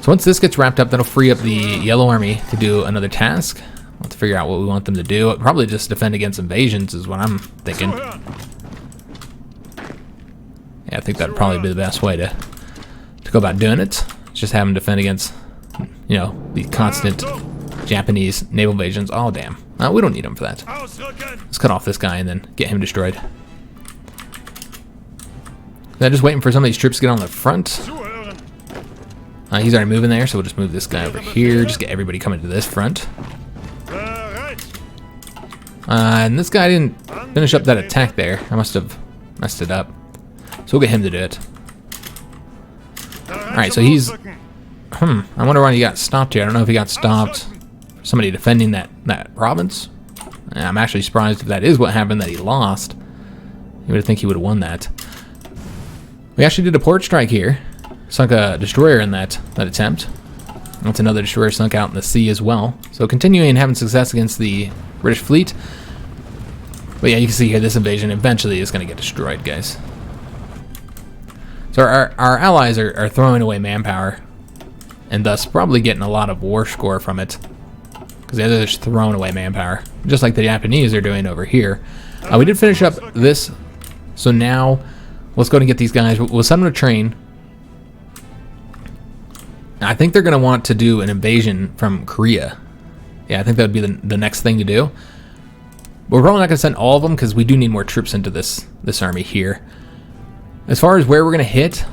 So once this gets wrapped up, that'll free up the Yellow Army to do another task. We'll have to figure out what we want them to do. Probably just defend against invasions is what I'm thinking. Yeah, I think that'd probably be the best way to go about doing it. Just have them defend against, you know, the constant Japanese naval invasions. Oh, damn. We don't need them for that. Let's cut off this guy and then get him destroyed. Then just waiting for some of these troops to get on the front. He's already moving there, so we'll just move this guy over here. Just get everybody coming to this front. And this guy didn't finish up that attack there. I must have messed it up. So we'll get him to do it. Alright, so he's... I wonder why he got stopped here. I don't know if he got stopped for somebody defending that province. I'm actually surprised if that is what happened, that he lost. You would think he would have won that. We actually did a port strike here. Sunk a destroyer in that attempt. That's another destroyer sunk out in the sea as well. So continuing having success against the British fleet. But yeah, you can see here this invasion eventually is going to get destroyed, guys. So our allies are throwing away manpower, and thus probably getting a lot of war score from it, because they're just throwing away manpower, just like the Japanese are doing over here. We did finish up this, so now let's go and get these guys. We'll send them to train. I think they're going to want to do an invasion from Korea. Yeah, I think that would be the next thing to do. But we're probably not going to send all of them, because we do need more troops into this army here. As far as where we're going to hit,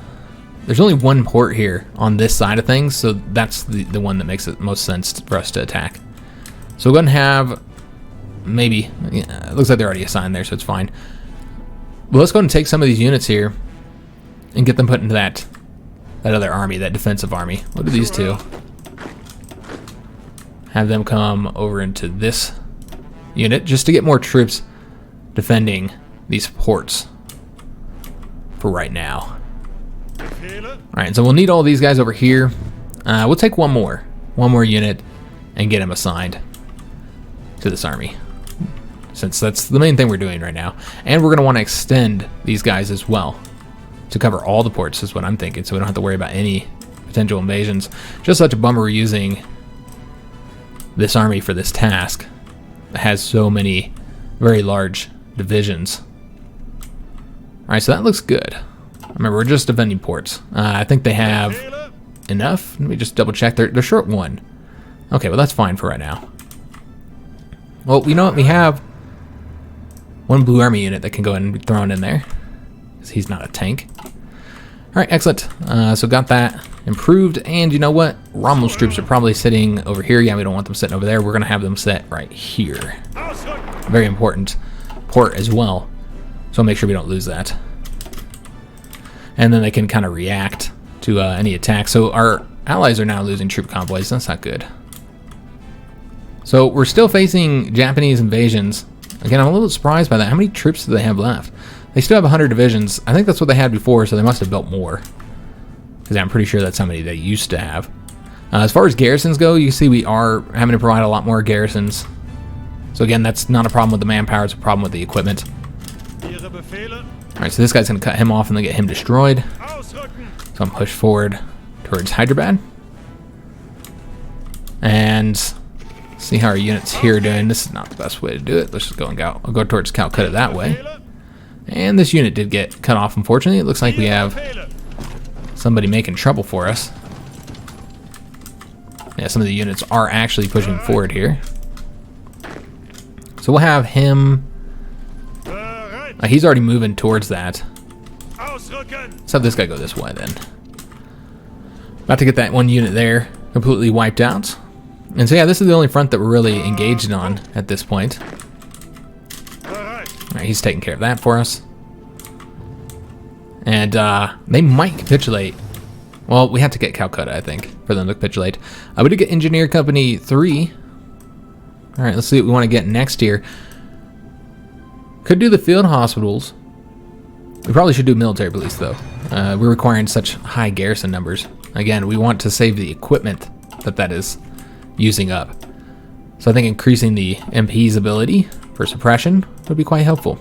there's only one port here on this side of things, so that's the one that makes it most sense for us to attack. So we're going to have, maybe, yeah, it looks like they're already assigned there, so it's fine. But let's go and take some of these units here and get them put into that other army, that defensive army. What are these two? Have them come over into this unit just to get more troops defending these ports. for right now. Alright, so we'll need all these guys over here. We'll take one more unit and get him assigned to this army, since that's the main thing we're doing right now. And we're going to want to extend these guys as well to cover all the ports, is what I'm thinking, so we don't have to worry about any potential invasions. Just such a bummer we're using this army for this task. It has so many very large divisions. Alright, so that looks good. Remember, we're just defending ports. I think they have enough. Let me just double check. They're short one. Okay, well that's fine for right now. Well, you know what? We have one blue army unit that can go ahead and be thrown in there, because he's not a tank. Alright, excellent. So got that improved, and you know what? Rommel's troops are probably sitting over here. Yeah, we don't want them sitting over there. We're going to have them set right here. Very important port as well, so make sure we don't lose that. And then they can kind of react to any attack. So our allies are now losing troop convoys. That's not good. So we're still facing Japanese invasions. Again, I'm a little surprised by that. How many troops do they have left? They still have 100 divisions. I think that's what they had before, so they must have built more, because I'm pretty sure that's how many they used to have. As far as garrisons go, you can see we are having to provide a lot more garrisons. So again, that's not a problem with the manpower, it's a problem with the equipment. Alright, so this guy's going to cut him off and then get him destroyed. So I'm pushed forward towards Hyderabad. And see how our units here are doing. This is not the best way to do it. Let's just go and go. I'll go towards Calcutta that way. And this unit did get cut off, unfortunately. It looks like we have somebody making trouble for us. Yeah, some of the units are actually pushing forward here. So we'll have him. He's already moving towards that. Let's have this guy go this way then. About to get that one unit there completely wiped out. And so yeah, this is the only front that we're really engaged on at this point. Alright, he's taking care of that for us. And they might capitulate. Well, we have to get Calcutta, I think, for them to capitulate. We did get Engineer Company 3. Alright, let's see what we want to get next here. Could do the field hospitals. We probably should do military police, though. We're requiring such high garrison numbers. Again, we want to save the equipment that is using up. So I think increasing the MP's ability for suppression would be quite helpful.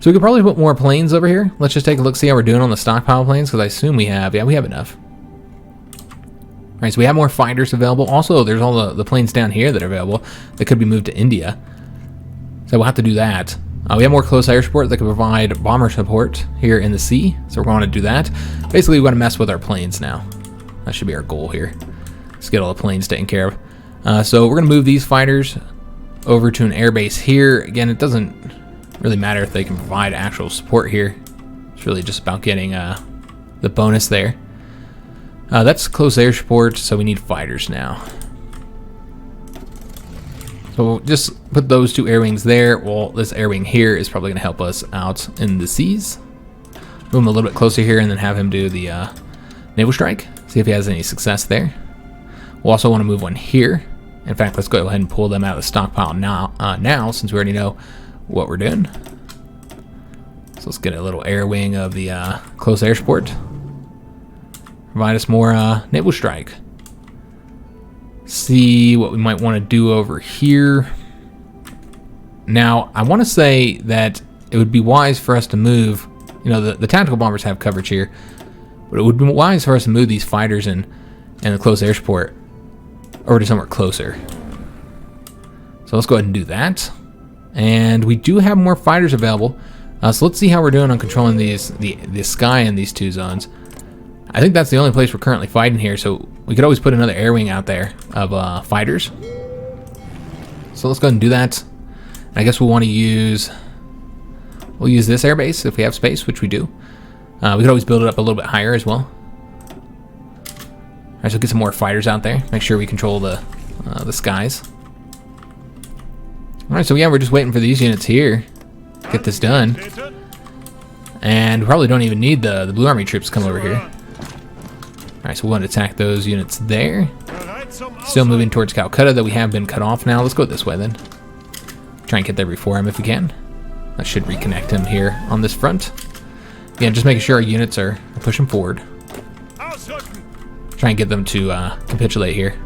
So we could probably put more planes over here. Let's just take a look, see how we're doing on the stockpile planes, because I assume we have, yeah, we have enough. All right, so we have more fighters available. Also, there's all the planes down here that are available that could be moved to India. So we'll have to do that. We have more close air support that can provide bomber support here in the sea, so we're going to do that. Basically, we want to mess with our planes now. That should be our goal here. Let's get all the planes taken care of. So we're going to move these fighters over to an airbase here. Again, it doesn't really matter if they can provide actual support here. It's really just about getting the bonus there. That's close air support, so we need fighters now. So we'll just put those two air wings there. Well, this air wing here is probably going to help us out in the seas. Move him a little bit closer here and then have him do the naval strike. See if he has any success there. We'll also want to move one here. In fact, let's go ahead and pull them out of the stockpile now since we already know what we're doing. So let's get a little air wing of the close air support. Provide us more naval strike. See what we might want to do over here. Now, I want to say that it would be wise for us to move, you know, the tactical bombers have coverage here, but it would be wise for us to move these fighters and the close air support over to somewhere closer. So let's go ahead and do that. And we do have more fighters available. So let's see how we're doing on controlling the sky in these two zones. I think that's the only place we're currently fighting here, so we could always put another air wing out there of fighters. So let's go ahead and do that. And I guess we'll use this airbase if we have space, which we do. We could always build it up a little bit higher as well. Alright, so get some more fighters out there. Make sure we control the skies. Alright, so yeah, we're just waiting for these units here to get this done. And we probably don't even need the Blue Army troops to come over here. Alright, so we want to attack those units there. Still moving towards Calcutta, though we have been cut off now. Let's go this way then. Try and get there before him if we can. That should reconnect him here on this front. Again, just making sure our units are pushing forward. Try and get them to capitulate here.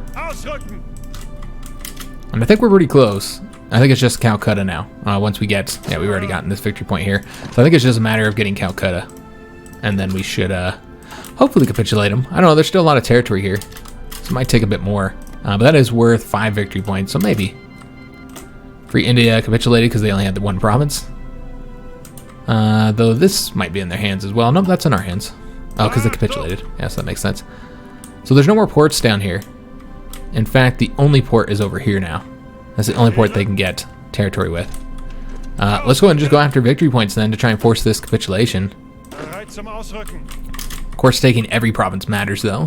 And I think we're pretty close. I think it's just Calcutta now. Once we get, yeah, we've already gotten this victory point here. So I think it's just a matter of getting Calcutta. And then we should hopefully capitulate them. I don't know, there's still a lot of territory here. So it might take a bit more. But that is worth 5 victory points, so maybe. Free India capitulated because they only had the 1 province. Though this might be in their hands as well. Nope, that's in our hands. Oh, because they capitulated. Yes, that makes sense. So there's no more ports down here. In fact, the only port is over here now. That's the only port they can get territory with. Let's go ahead and just go after victory points then to try and force this capitulation. Of course, taking every province matters though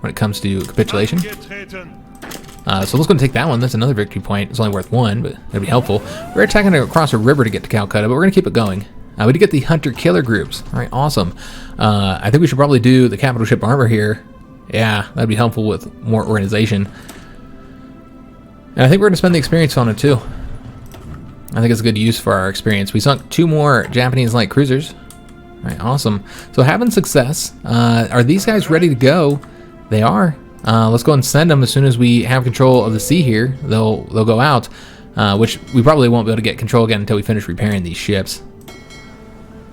when it comes to capitulation. So let's go and take that one. That's another victory point. It's only worth 1, but it'll be helpful. We're attacking across a river to get to Calcutta, but we're going to keep it going. We did get the hunter-killer groups. All right, awesome. I think we should probably do the capital ship armor here. Yeah, that'd be helpful with more organization. And I think we're going to spend the experience on it too. I think it's a good use for our experience. We sunk 2 more Japanese light cruisers. All right, awesome. So having success. Are these guys ready to go? They are. Let's go and send them as soon as we have control of the sea here. They'll go out, which we probably won't be able to get control again until we finish repairing these ships.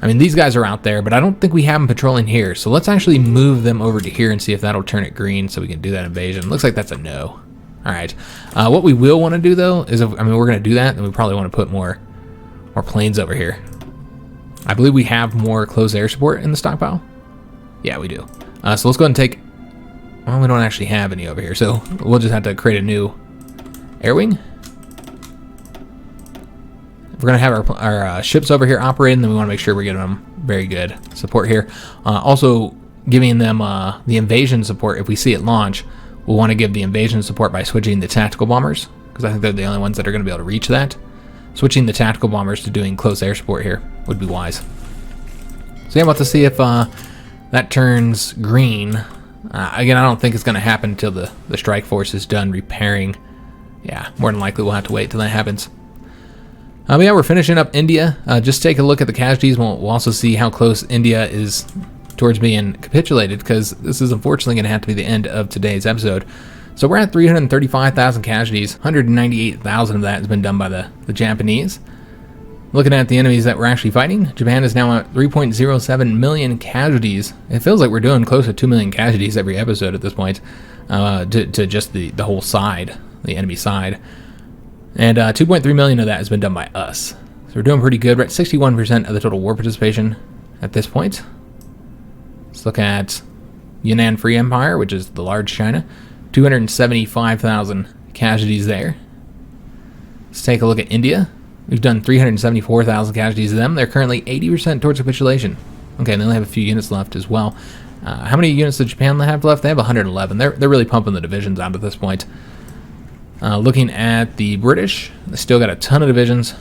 I mean, these guys are out there, but I don't think we have them patrolling here. So let's actually move them over to here and see if that'll turn it green so we can do that invasion. Looks like that's a no. All right. What we will want to do, though, is, if, I mean, we're going to do that, then we probably want to put more planes over here. I believe we have more closed air support in the stockpile. Yeah, we do. So let's go ahead and take... Well, we don't actually have any over here, so we'll just have to create a new air wing. We're going to have our ships over here operating, then we want to make sure we're getting them very good support here. Also, giving them the invasion support. If we see it launch, we'll want to give the invasion support by switching the tactical bombers, because I think they're the only ones that are going to be able to reach that. Switching the tactical bombers to doing close air support here would be wise. So yeah, we'll have to see if that turns green. Again, I don't think it's going to happen until the strike force is done repairing. Yeah, more than likely we'll have to wait till that happens. But yeah, we're finishing up India. Just take a look at the casualties. We'll also see how close India is towards being capitulated, because this is unfortunately going to have to be the end of today's episode. So we're at 335,000 casualties. 198,000 of that has been done by the Japanese. Looking at the enemies that we're actually fighting, Japan is now at 3.07 million casualties. It feels like we're doing close to 2 million casualties every episode at this point, to just the whole side, the enemy side. And 2.3 million of that has been done by us. So we're doing pretty good. We're at 61% of the total war participation at this point. Let's look at Yunnan Free Empire, which is the large China. 275,000 casualties there. Let's take a look at India. We've done 374,000 casualties to them. They're currently 80% towards capitulation. Okay, and they only have a few units left as well. How many units does Japan have left? They have 111. They're really pumping the divisions out at this point. Looking at the British, they still got a ton of divisions.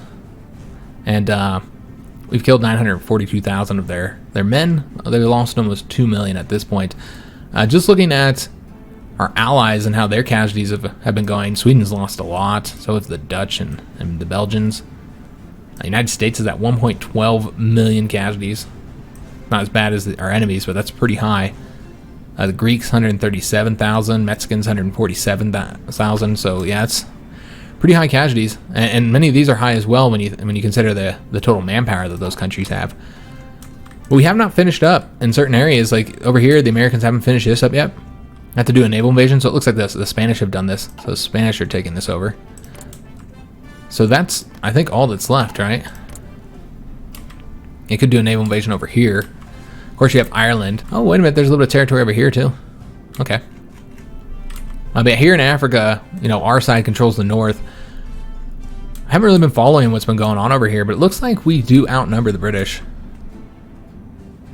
And we've killed 942,000 of their men. They lost almost 2 million at this point. Just looking at our allies and how their casualties have been going, Sweden's lost a lot. So have the Dutch and the Belgians. The United States is at 1.12 million casualties. Not as bad as our enemies, but that's pretty high. The Greeks, 137,000. Mexicans, 147,000. So yeah, it's pretty high casualties. And many of these are high as well when you consider the total manpower that those countries have. But we have not finished up in certain areas. Like over here, the Americans haven't finished this up yet. Have to do a naval invasion, so it looks like the Spanish have done this. So the Spanish are taking this over. So that's, I think, all that's left, right? You could do a naval invasion over here. Of course, you have Ireland. Oh, wait a minute, there's a little bit of territory over here, too. Okay. But here in Africa, you know, our side controls the north. I haven't really been following what's been going on over here, but it looks like we do outnumber the British.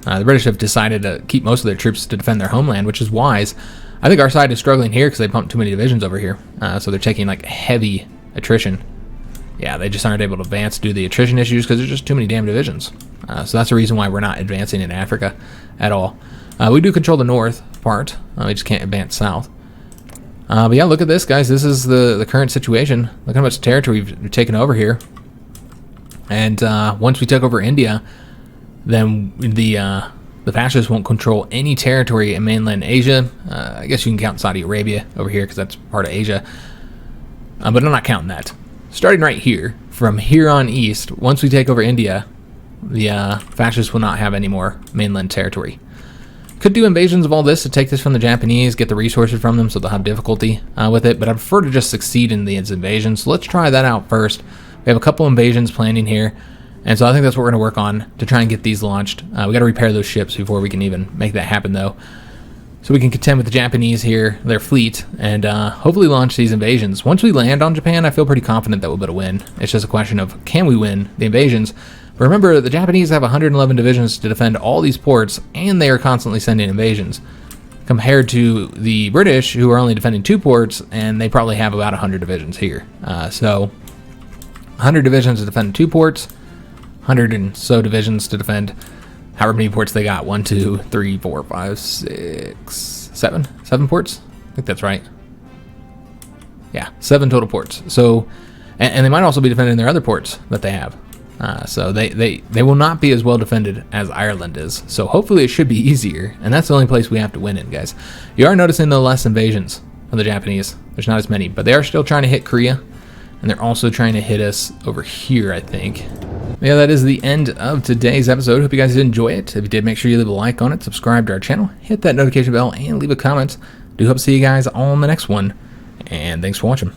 The British have decided to keep most of their troops to defend their homeland, which is wise. I think our side is struggling here because they pumped too many divisions over here. So they're taking like heavy attrition. Yeah, they just aren't able to advance due to the attrition issues because there's just too many damn divisions. So that's the reason why we're not advancing in Africa at all. We do control the north part. We just can't advance south. But yeah, look at this, guys. This is the current situation. Look how much territory we've taken over here. And once we took over India, then the fascists won't control any territory in mainland Asia. I guess you can count Saudi Arabia over here because that's part of Asia. But I'm not counting that. Starting right here, from here on east, once we take over India, the fascists will not have any more mainland territory. Could do invasions of all this to take this from the Japanese, get the resources from them so they'll have difficulty with it, but I prefer to just succeed in these invasions. So let's try that out first. We have a couple invasions planning here, and so I think that's what we're going to work on to try and get these launched. We got to repair those ships before we can even make that happen, though. So we can contend with the Japanese here, their fleet, and hopefully launch these invasions. Once we land on Japan, I feel pretty confident that we'll be able to win. It's just a question of, can we win the invasions? But remember, the Japanese have 111 divisions to defend all these ports, and they are constantly sending invasions, compared to the British, who are only defending 2 ports, and they probably have about 100 divisions here. So 100 divisions to defend 2 ports, 100 and so divisions to defend however many ports they got. 1, 2, 3, 4, 5, 6, 7 ports. I think that's right. Yeah, 7 total ports. So, and they might also be defending their other ports that they have. So they will not be as well defended as Ireland is. So hopefully it should be easier, and that's the only place we have to win in, guys. You are noticing the less invasions from the Japanese. There's not as many, but they are still trying to hit Korea, and they're also trying to hit us over here, I think. Yeah, that is the end of today's episode. Hope you guys did enjoy it. If you did, make sure you leave a like on it, subscribe to our channel, hit that notification bell, and leave a comment. Do hope to see you guys all in the next one, and thanks for watching.